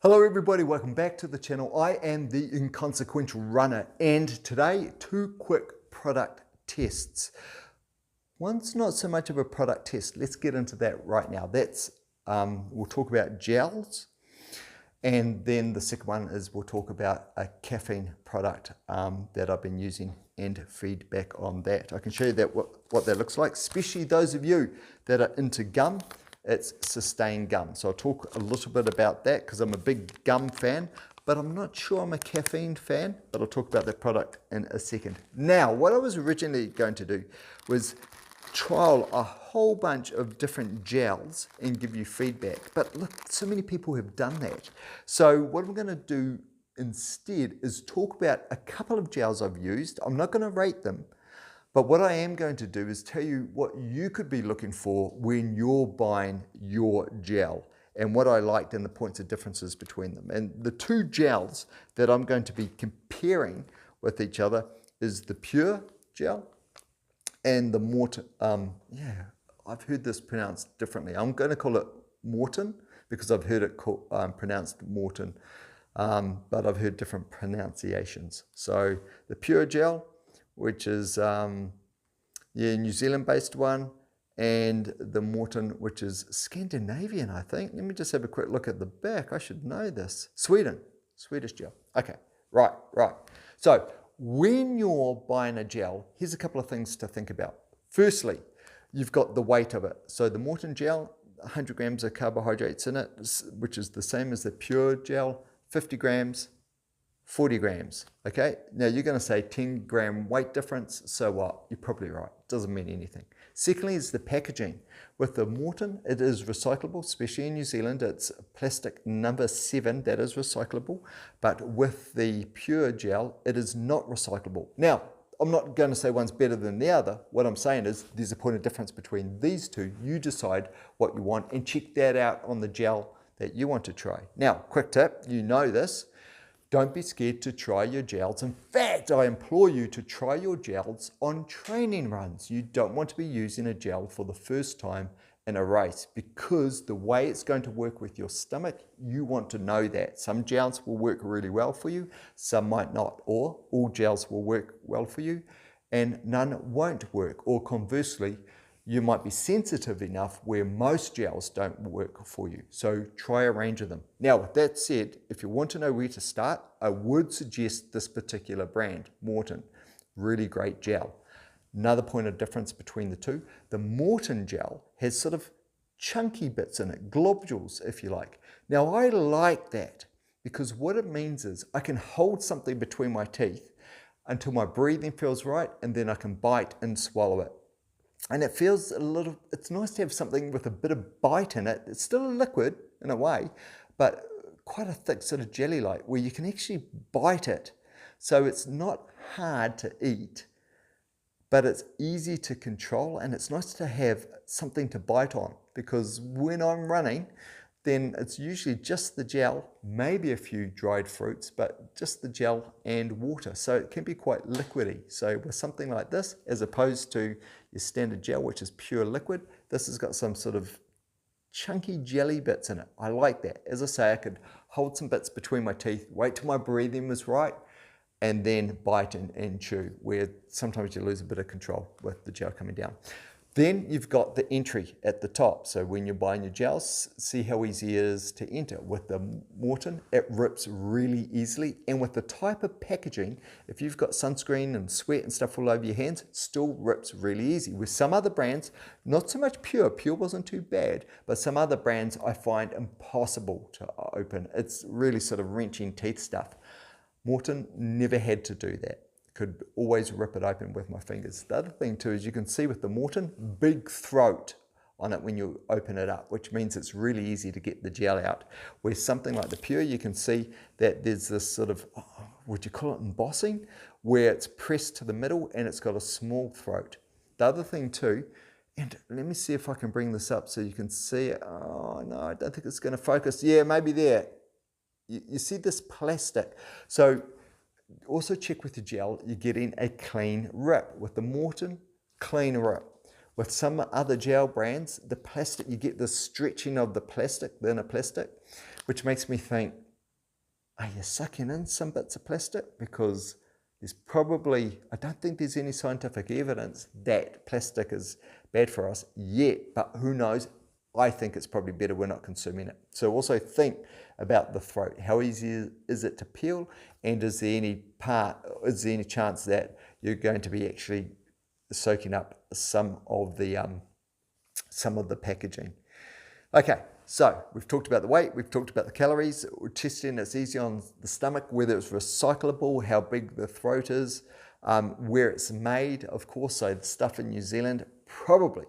Hello everybody, welcome back to the channel. I am the Inconsequential Runner, and today, two quick product tests. One's not so much of a product test. Let's get into that right now. We'll talk about gels, and then the second one is we'll talk about a caffeine product that I've been using and feedback on that. I can show you what that looks like, especially those of you that are into gum. It's Sustain Gum. So I'll talk a little bit about that because I'm a big gum fan, but I'm not sure I'm a caffeine fan, but I'll talk about that product in a second. Now, what I was originally going to do was trial a whole bunch of different gels and give you feedback. But look, so many people have done that. So what I'm going to do instead is talk about a couple of gels I've used. I'm not going to rate them. But what I am going to do is tell you what you could be looking for when you're buying your gel and what I liked and the points of differences between them. And the two gels that I'm going to be comparing with each other is the Pure gel and the Morton. I've heard this pronounced differently. I'm going to call it Morton because I've heard it pronounced Morton, but I've heard different pronunciations. So the Pure gel, which is New Zealand-based one, and the Morton, which is Scandinavian, I think. Let me just have a quick look at the back. I should know this. Swedish gel. Okay, right. So when you're buying a gel, here's a couple of things to think about. Firstly, you've got the weight of it. So the Morton gel, 100 grams of carbohydrates in it, which is the same as the Pure gel, 50 grams, 40 grams, okay? Now you're going to say 10 gram weight difference, so what? You're probably right, doesn't mean anything. Secondly is the packaging. With the Morton, it is recyclable, especially in New Zealand. It's plastic number 7 that is recyclable, but with the Pure gel, it is not recyclable. Now, I'm not going to say one's better than the other. What I'm saying is there's a point of difference between these two. You decide what you want and check that out on the gel that you want to try. Now, quick tip, you know this. Don't be scared to try your gels. In fact, I implore you to try your gels on training runs. You don't want to be using a gel for the first time in a race because the way it's going to work with your stomach, you want to know that. Some gels will work really well for you, some might not, or all gels will work well for you and none won't work. Or conversely, you might be sensitive enough where most gels don't work for you. So try a range of them. Now, with that said, if you want to know where to start, I would suggest this particular brand, Morton. Really great gel. Another point of difference between the two, the Morton gel has sort of chunky bits in it, globules, if you like. Now, I like that because what it means is I can hold something between my teeth until my breathing feels right, and then I can bite and swallow it. And it feels it's nice to have something with a bit of bite in it. It's still a liquid in a way, but quite a thick sort of jelly-like where you can actually bite it. So it's not hard to eat, but it's easy to control, and it's nice to have something to bite on because when I'm running, then it's usually just the gel, maybe a few dried fruits, but just the gel and water. So it can be quite liquidy. So with something like this, as opposed to your standard gel, which is pure liquid, this has got some sort of chunky jelly bits in it. I like that. As I say, I could hold some bits between my teeth, wait till my breathing was right, and then bite and chew, where sometimes you lose a bit of control with the gel coming down. Then you've got the entry at the top. So when you're buying your gels, see how easy it is to enter. With the Morton, it rips really easily. And with the type of packaging, if you've got sunscreen and sweat and stuff all over your hands, it still rips really easy. With some other brands, not so much Pure. Pure wasn't too bad, but some other brands I find impossible to open. It's really sort of wrenching teeth stuff. Morton never had to do that. Could always rip it open with my fingers. The other thing too is you can see with the Morton, big throat on it when you open it up, which means it's really easy to get the gel out. Where something like the Pure, you can see that there's this sort of, would you call it embossing, where it's pressed to the middle and it's got a small throat. The other thing too, and let me see if I can bring this up so you can see it. Oh no, I don't think it's going to focus. Yeah, maybe there. You see this plastic. So also check with the gel, you're getting a clean rip. With the Morton, clean rip. With some other gel brands, the plastic, you get the stretching of the plastic, the inner plastic, which makes me think, are you sucking in some bits of plastic? Because there's probably, I don't think there's any scientific evidence that plastic is bad for us yet, but who knows? I think it's probably better we're not consuming it. So also think about the throat. How easy is it to peel? And is there any chance that you're going to be actually soaking up some of the packaging? Okay, so we've talked about the weight, we've talked about the calories. We're testing it's easy on the stomach, whether it's recyclable, how big the throat is, where it's made, of course. So the stuff in New Zealand, probably,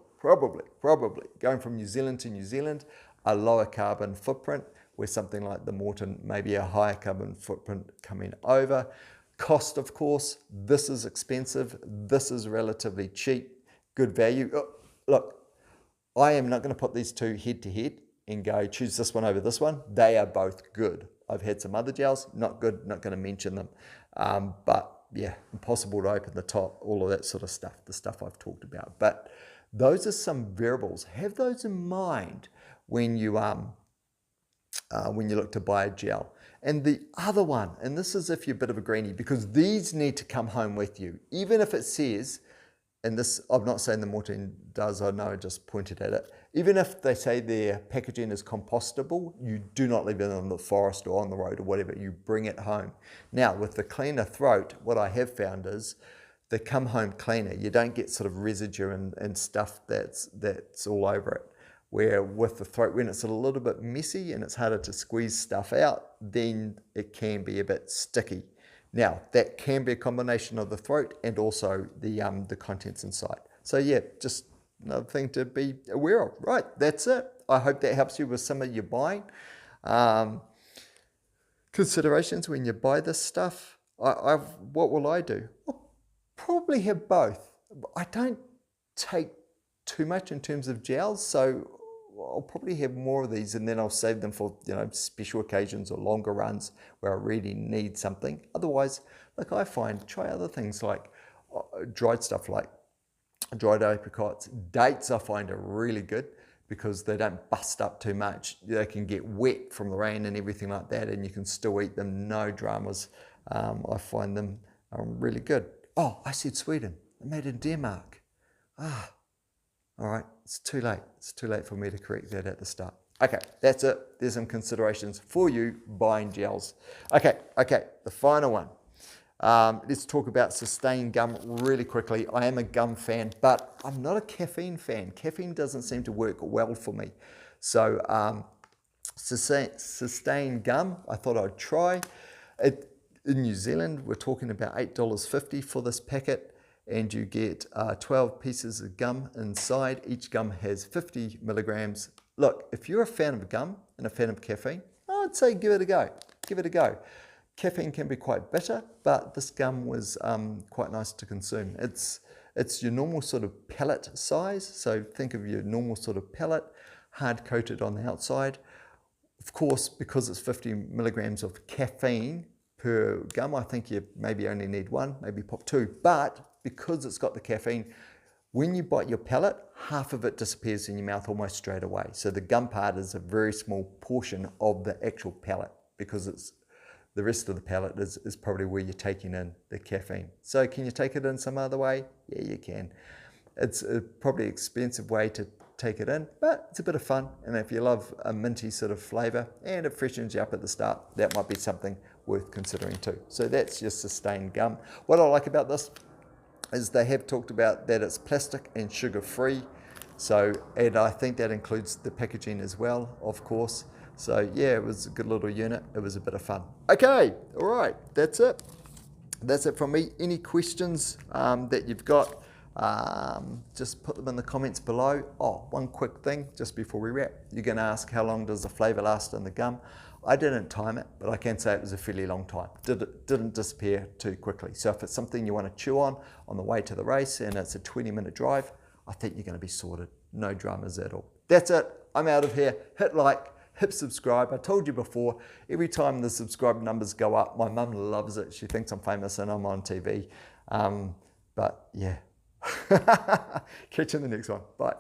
going from New Zealand to New Zealand, a lower carbon footprint, where something like the Morton, maybe a higher carbon footprint coming over. Cost, of course, this is expensive, this is relatively cheap, good value. Oh, look, I am not going to put these two head to head and go choose this one over this one. They are both good. I've had some other gels, not good, not going to mention them. But yeah, impossible to open the top, all of that sort of stuff, the stuff I've talked about. But those are some variables. Have those in mind when you look to buy a gel. And the other one, and this is if you're a bit of a greenie, because these need to come home with you, even if it says, and this, I'm not saying the Morton does, I know I just pointed at it. Even if they say their packaging is compostable, you do not leave it in the forest or on the road or whatever, you bring it home. Now, with the cleaner throat, what I have found is they come home cleaner. You don't get sort of residue and stuff that's all over it. Where with the throat, when it's a little bit messy and it's harder to squeeze stuff out, then it can be a bit sticky. Now, that can be a combination of the throat and also the contents inside. So yeah, just another thing to be aware of. Right, that's it. I hope that helps you with some of your buying considerations when you buy this stuff. What will I do? I'll probably have both. I don't take too much in terms of gels, so I'll probably have more of these, and then I'll save them for special occasions or longer runs where I really need something. Otherwise, like I find, try other things like dried stuff like dried apricots. Dates I find are really good because they don't bust up too much. They can get wet from the rain and everything like that, and you can still eat them, no dramas. I find them really good. Oh, I said Sweden. They're made in Denmark. All right, it's too late. It's too late for me to correct that at the start. Okay, that's it. There's some considerations for you buying gels. Okay, the final one. Let's talk about Sustain gum really quickly. I am a gum fan, but I'm not a caffeine fan. Caffeine doesn't seem to work well for me. So Sustain gum, I thought I'd try. In New Zealand, we're talking about $8.50 for this packet. And you get 12 pieces of gum inside. Each gum has 50 milligrams. Look, if you're a fan of gum and a fan of caffeine, I'd say give it a go. Give it a go. Caffeine can be quite bitter, but this gum was quite nice to consume. It's your normal sort of pellet size. So think of your normal sort of pellet, hard coated on the outside. Of course, because it's 50 milligrams of caffeine per gum, I think you maybe only need one, maybe pop two. But because it's got the caffeine, when you bite your pellet, half of it disappears in your mouth almost straight away. So the gum part is a very small portion of the actual pellet because the rest of the pellet is probably where you're taking in the caffeine. So can you take it in some other way? Yeah, you can. It's probably an expensive way to take it in, but it's a bit of fun. And if you love a minty sort of flavor and it freshens you up at the start, that might be something worth considering too. So that's your Sustain gum. What I like about this is they have talked about that it's plastic and sugar free. So, and I think that includes the packaging as well, of course. So yeah, it was a good little unit. It was a bit of fun. Okay, all right, that's it. That's it from me. Any questions that you've got, just put them in the comments below. Oh, one quick thing just before we wrap. You're going to ask how long does the flavor last in the gum? I didn't time it, but I can say it was a fairly long time. Didn't disappear too quickly. So if it's something you want to chew on the way to the race and it's a 20-minute drive, I think you're going to be sorted. No dramas at all. That's it. I'm out of here. Hit like, hit subscribe. I told you before, every time the subscribe numbers go up, my mum loves it. She thinks I'm famous and I'm on TV. But yeah. Catch you in the next one. Bye.